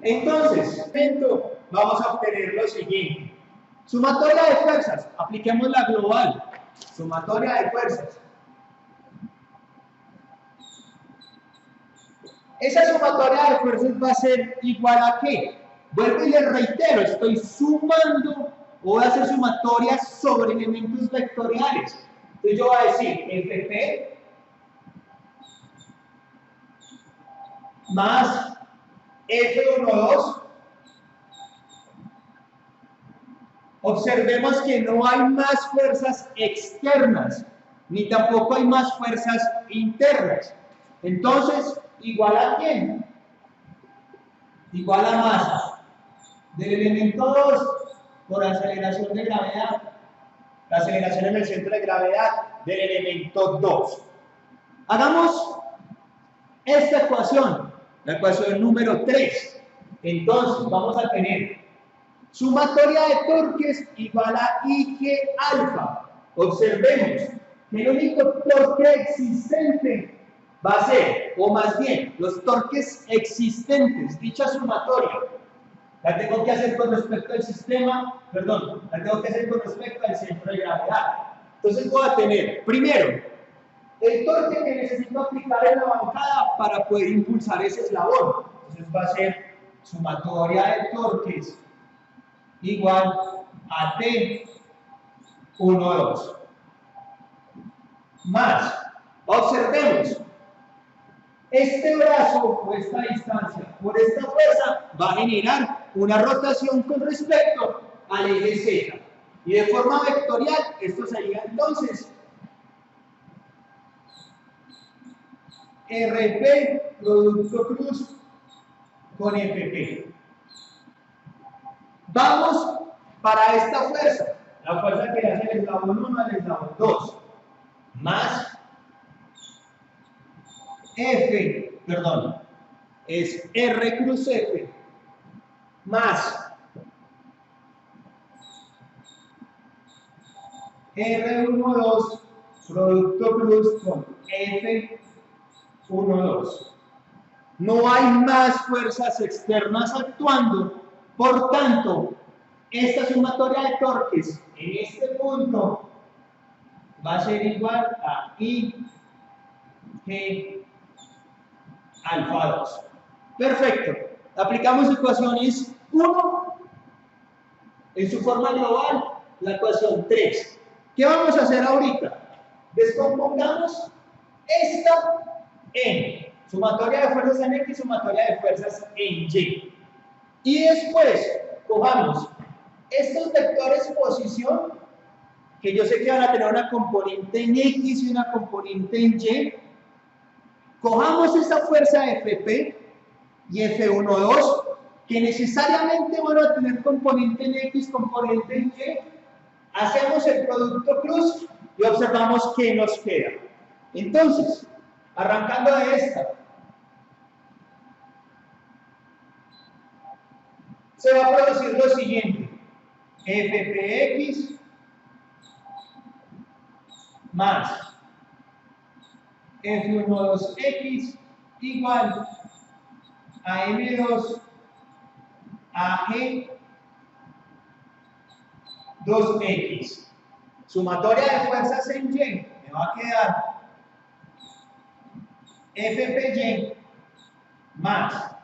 Entonces, vamos a obtener lo siguiente. Sumatoria de fuerzas. Apliquemos la global. Sumatoria de fuerzas. Esa sumatoria de fuerzas va a ser igual a ¿qué? Vuelvo y les reitero, estoy sumando, voy a hacer sumatorias sobre elementos vectoriales. Entonces yo voy a decir FP más F12. Observemos que no hay más fuerzas externas, ni tampoco hay más fuerzas internas. Entonces, ¿igual a quién? Igual a masa del elemento 2 por aceleración de gravedad. La aceleración en el centro de gravedad del elemento 2. Hagamos esta ecuación, la ecuación número 3. Entonces, vamos a tener sumatoria de torques igual a IG alfa. Observemos que el único torque existente va a ser, o más bien, los torques existentes, dicha sumatoria, la tengo que hacer con respecto al sistema, perdón, la tengo que hacer con respecto al centro de gravedad. Entonces voy a tener, primero, el torque que necesito aplicar en la bancada para poder impulsar ese eslabón. Entonces va a ser sumatoria de torques igual a T12 más, observemos, este brazo o esta distancia por esta fuerza va a generar una rotación con respecto al eje Z. Y de forma vectorial, esto sería entonces RP producto cruz con FP. Vamos para esta fuerza, la fuerza que le hace el eslabón 1 al eslabón 2, más F, perdón, es R cruz F, más R12 producto cruz con F12. No hay más fuerzas externas actuando, por tanto, esta sumatoria de torques en este punto va a ser igual a I G alfa 2. Perfecto. Aplicamos ecuaciones 1 en su forma global, la ecuación 3. ¿Qué vamos a hacer ahorita? Descompongamos esta en sumatoria de fuerzas en X, sumatoria de fuerzas en Y. Y después cojamos estos vectores posición, que yo sé que van a tener una componente en X y una componente en Y. Cojamos esa fuerza FP y F12, que necesariamente van a tener componente en X, componente en Y. Hacemos el producto cruz y observamos qué nos queda. Entonces, arrancando de esta, se va a producir lo siguiente: FPX más F12X igual a M2 AG 2X. Sumatoria de fuerzas en Y, me va a quedar FPY más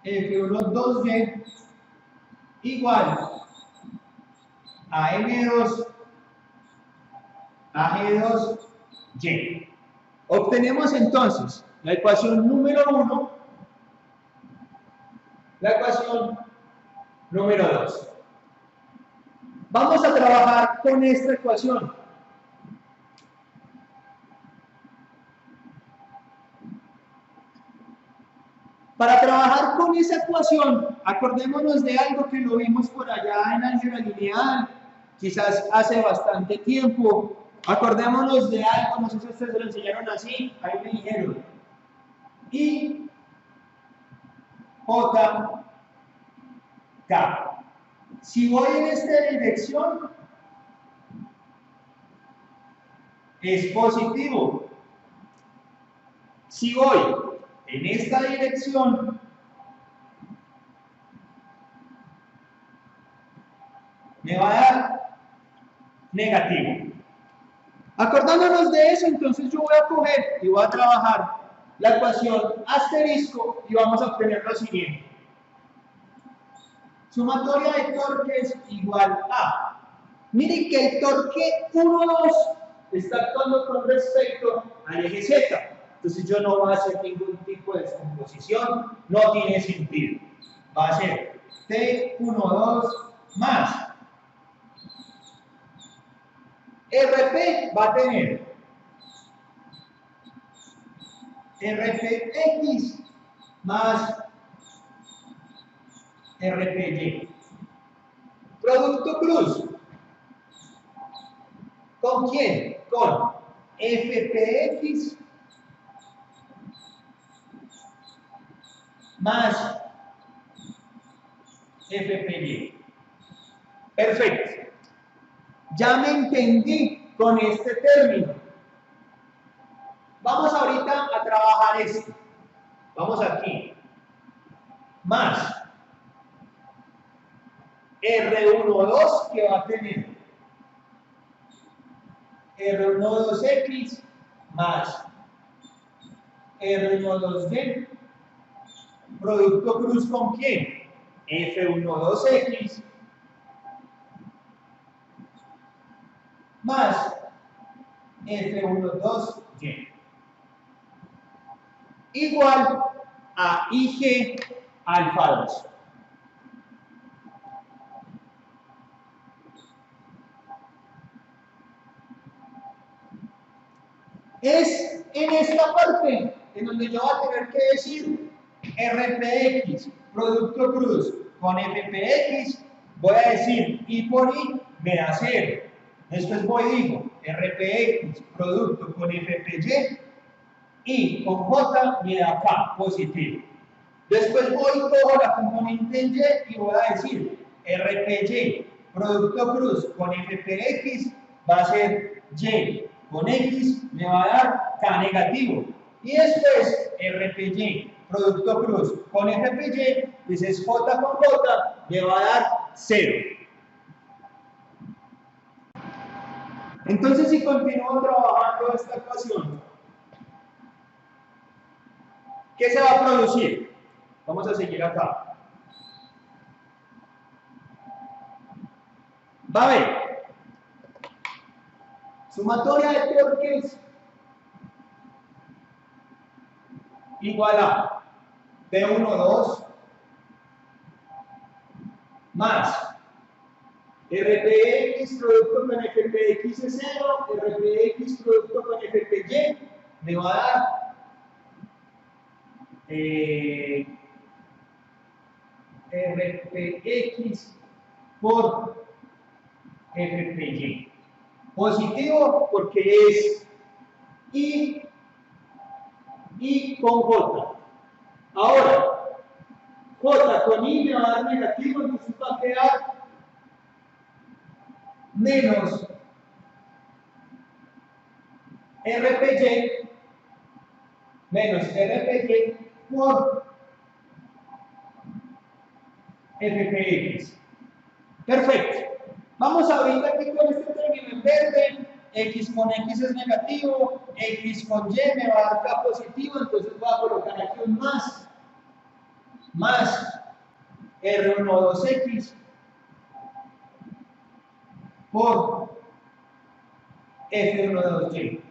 F12Y igual a M2 AG2Y. Obtenemos entonces la ecuación número 1, la ecuación número 2. Vamos a trabajar con esta ecuación. Para trabajar con esa ecuación, acordémonos de algo que lo vimos por allá en álgebra lineal, quizás hace bastante tiempo. Acordémonos de algo, no sé si ustedes se lo enseñaron así, ahí me dijeron. I, J, K. Si voy en esta dirección, es positivo. Si voy en esta dirección, me va a dar negativo. Acordándonos de eso, entonces yo voy a coger y voy a trabajar la ecuación asterisco y vamos a obtener lo siguiente. Sumatoria de torques igual a. Miren que el torque 1, 2 está actuando con respecto al eje Z. Entonces yo no voy a hacer ningún tipo de descomposición, no tiene sentido. Va a ser T1, 2 más. RP va a tener RPX más RPY. Producto cruz. ¿Con quién? Con FPX más FPY. Perfecto. Ya me entendí con este término. Vamos ahorita a trabajar esto. Vamos aquí. Más R12 que va a tener R12X más R12Y. Producto cruz ¿con quién? F12X más F12Y. Igual a IG alfa 2. Es en esta parte en donde yo voy a tener que decir RPX, producto cruz con FPX, voy a decir I por I me da 0. Después voy y digo RPX, producto con FPY, I con J me da K, positivo. Después voy y cojo la componente en Y y voy a decir RPY, producto cruz con FPX, va a ser Y con X, me va a dar K negativo. Y después RPY, producto cruz con FPY, pues es J con J, me va a dar 0. Entonces, si continúo trabajando esta ecuación, ¿qué se va a producir? Vamos a seguir acá. Va a haber sumatoria de torques igual a P1, 2 más RPX producto con FPX es 0, RPX producto con FPY me va a dar RPX por FPY. Positivo porque es I con J. Ahora, J con I me va a dar negativo, entonces va a quedar menos RPY por FPX. Perfecto. Vamos ahorita aquí con este término en verde. X con X es negativo, X con Y me va a dar K positivo, entonces voy a colocar aquí un más R12X por F12Y.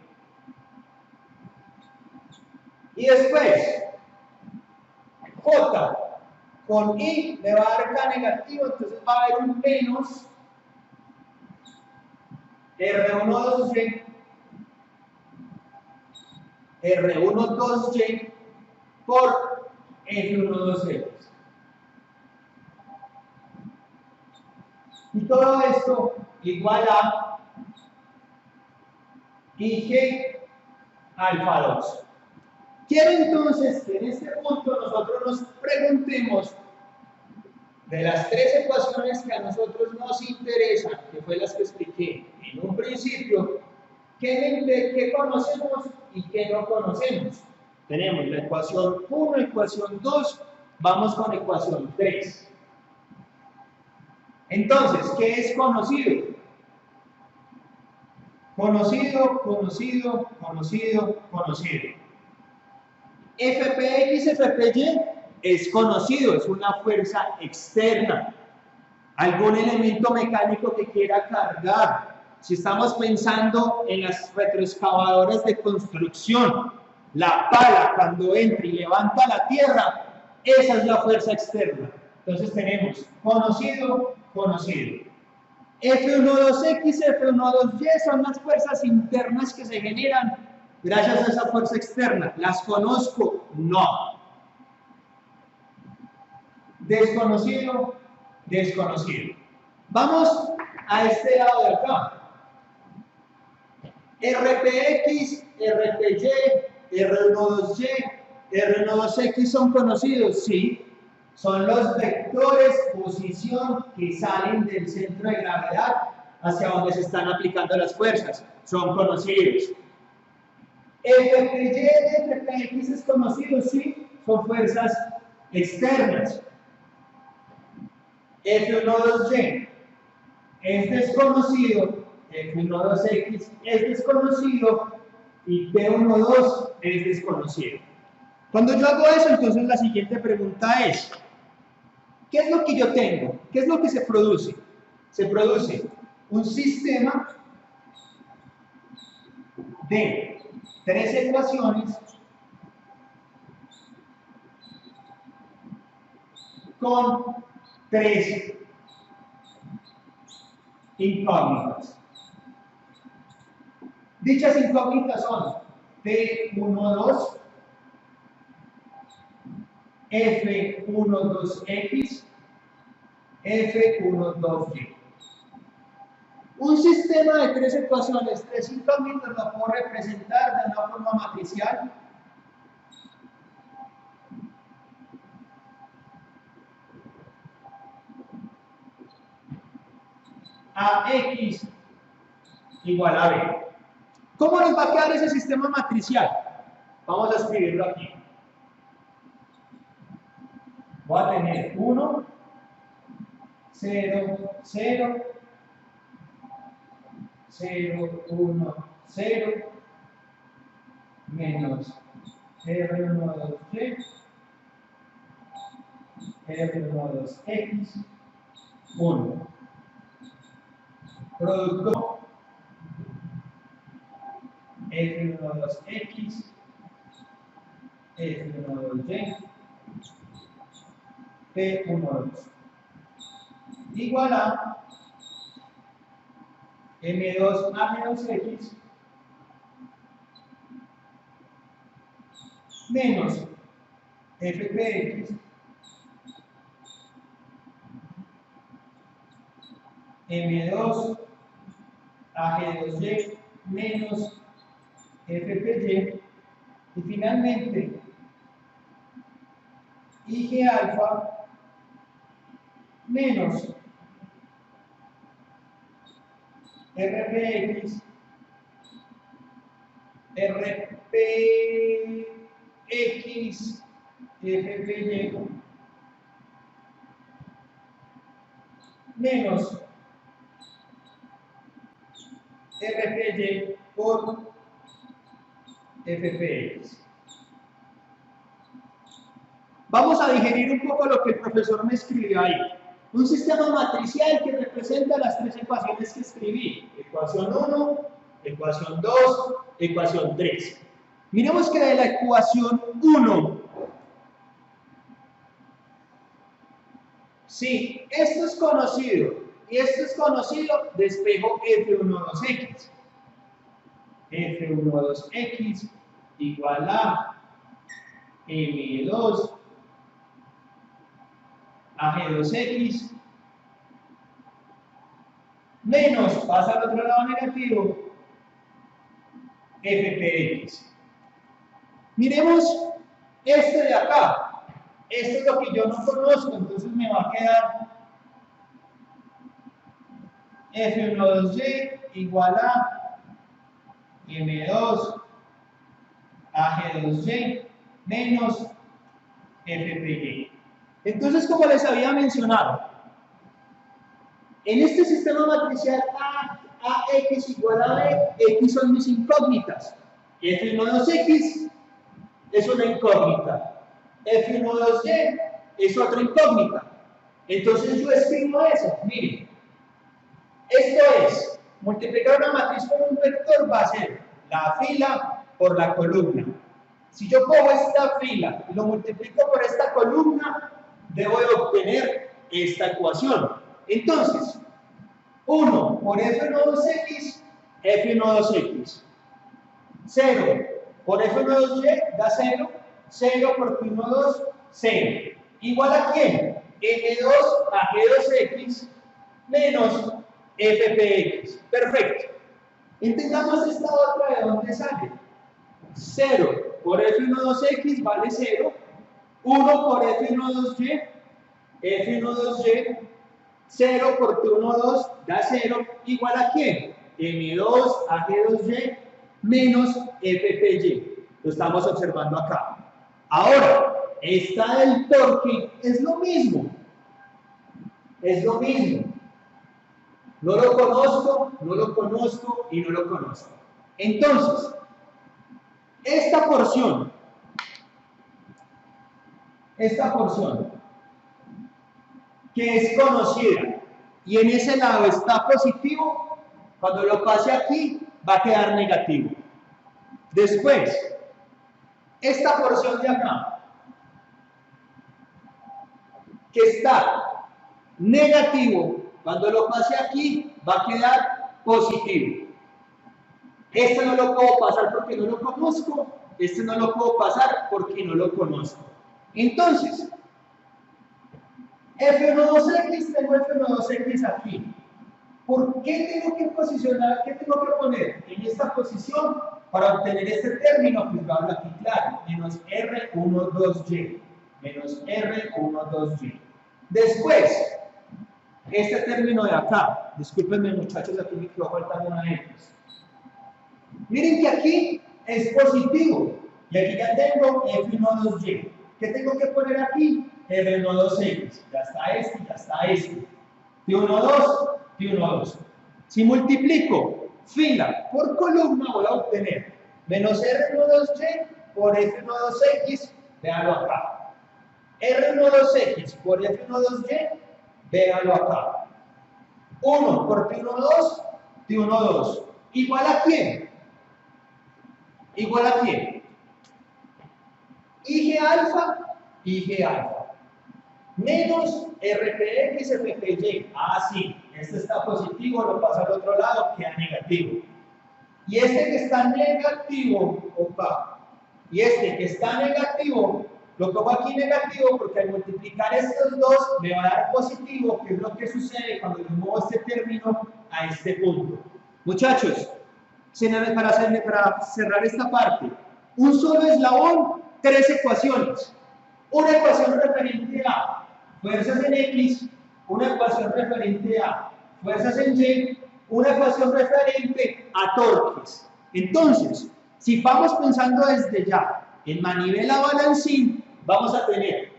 Y después, J con I me va a dar K negativo, entonces va a haber un menos R12Y, R12Y por F12X. Y todo esto igual a IG alfa 2. Quiero entonces que en este punto nosotros nos preguntemos de las tres ecuaciones que a nosotros nos interesan, que fue las que expliqué en un principio, ¿qué conocemos y qué no conocemos? Tenemos la ecuación 1, ecuación 2, vamos con ecuación 3. Entonces, ¿qué es conocido? Conocido, conocido, conocido, conocido. Fpx, Fpy es conocido, es una fuerza externa. Algún elemento mecánico que quiera cargar. Si estamos pensando en las retroexcavadoras de construcción, la pala cuando entra y levanta la tierra, esa es la fuerza externa. Entonces tenemos conocido, conocido. F12X, F12Y son las fuerzas internas que se generan gracias a esa fuerza externa. ¿Las conozco? No. Desconocido, desconocido. Vamos a este lado de acá. RPX, RPY, R12Y, R12X son conocidos, sí. Son los vectores posición que salen del centro de gravedad hacia donde se están aplicando las fuerzas. Son conocidos. FPY, FPX es conocido, sí. Son fuerzas externas. F12Y es desconocido, F12X es desconocido y P12 es desconocido. Cuando yo hago eso, entonces la siguiente pregunta es, ¿qué es lo que yo tengo? ¿Qué es lo que se produce? Se produce un sistema de 3 ecuaciones con 3 incógnitas. Dichas incógnitas son P12, F12X, F12Y. Un sistema de 3 ecuaciones, 3 incógnitas, lo puedo representar de una forma matricial. AX igual a B. ¿Cómo nos va a quedar ese sistema matricial? Vamos a escribirlo aquí. Voy a tener 1, 0, 0, 0, 1, 0, menos R12Y, R12X, 1. Producto F12X, F12Y, P12 igual a M2A-X menos FPX M2AG2Y menos FPY y finalmente IG alfa menos RPX, RPX, FPY menos RPY por FPX. Vamos a digerir un poco lo que el profesor me escribió ahí. Un sistema matricial que representa las 3 ecuaciones que escribí. Ecuación 1, ecuación 2, ecuación 3. Miremos que de la ecuación 1, si esto es conocido y esto es conocido, despejo F12X. F12X igual a M2 AG2X menos, pasa al otro lado negativo, FPX. Miremos este de acá. Esto es lo que yo no conozco, entonces me va a quedar F12Y igual a M2 AG2Y menos FPY. Entonces, como les había mencionado, En este sistema matricial AX igual a B, X son mis incógnitas. F12X es una incógnita. F12Y es otra incógnita. Entonces yo escribo eso. Miren, esto es, multiplicar una matriz por un vector va a ser la fila por la columna. Si yo cojo esta fila y lo multiplico por esta columna, debo de obtener esta ecuación. Entonces, 1 por F12X, F12X. 0 por F12Y da 0, 0 por P12, 0. ¿Igual a quién? N2 a G2X menos FPX. Perfecto. Entendamos esta otra de dónde sale. 0 por F12X vale 0. 1 por F12Y, F12Y, 0 por T12 da 0. ¿Igual a quién? M2 a G2Y menos FPY. Lo estamos observando acá. Ahora, esta del torque es lo mismo. Es lo mismo. No lo conozco, no lo conozco y no lo conozco. Entonces, esta porción, que es conocida y en ese lado está positivo, cuando lo pase aquí va a quedar negativo. Después, esta porción de acá, que está negativo, cuando lo pase aquí va a quedar positivo. Este no lo puedo pasar porque no lo conozco, este no lo puedo pasar porque no lo conozco. Entonces, F12X, tengo F12X aquí. ¿Por qué tengo que posicionar, qué tengo que poner en esta posición para obtener este término? Pues lo hablo aquí claro, menos R12Y, menos R12Y. Después, este término de acá, discúlpenme muchachos, aquí me quedó faltando una X. Miren que aquí es positivo, y aquí ya tengo F12Y. ¿Qué tengo que poner aquí? R12X, ya está este, ya está este. T12, T12. Si multiplico fila por columna, voy a obtener menos R12Y por F12X, véanlo acá. R12X por F12Y, véanlo acá. 1 por T12, T12. ¿Igual a quién? ¿Igual a quién? IG alfa, IG alfa. Menos RPX, FPY. Ah, sí, este está positivo, lo pasa al otro lado, queda negativo. Y este que está negativo, opa, y este que está negativo, lo pongo aquí negativo porque al multiplicar estos dos me va a dar positivo, que es lo que sucede cuando yo muevo este término a este punto. Muchachos, para cerrar esta parte, un solo eslabón, 3 ecuaciones. Una ecuación referente a fuerzas en X, una ecuación referente a fuerzas en Y, una ecuación referente a torques. Entonces, si vamos pensando desde ya en manivela balancín, vamos a tener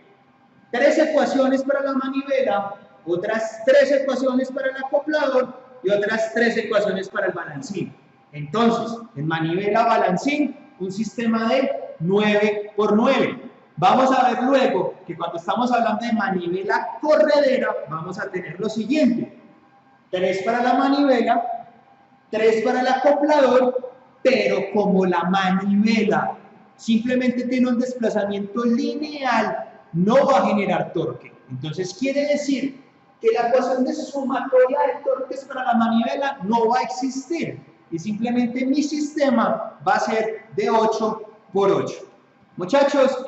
3 ecuaciones para la manivela, otras 3 ecuaciones para el acoplador y otras 3 ecuaciones para el balancín. Entonces, en manivela balancín, un sistema de 9 por 9. Vamos a ver luego que cuando estamos hablando de manivela corredera, vamos a tener lo siguiente: 3 para la manivela, 3 para el acoplador, pero como la manivela simplemente tiene un desplazamiento lineal, no va a generar torque. Entonces quiere decir que la ecuación de sumatoria de torques para la manivela no va a existir, y simplemente mi sistema va a ser de 8 por 8. Muchachos,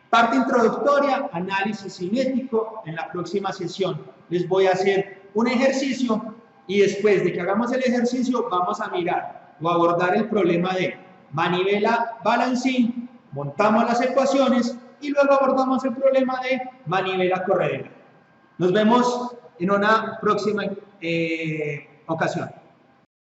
parte introductoria, análisis cinético. En la próxima sesión les voy a hacer un ejercicio y después de que hagamos el ejercicio vamos a mirar o abordar el problema de manivela balancín, montamos las ecuaciones y luego abordamos el problema de manivela corredera. Nos vemos en una próxima ocasión.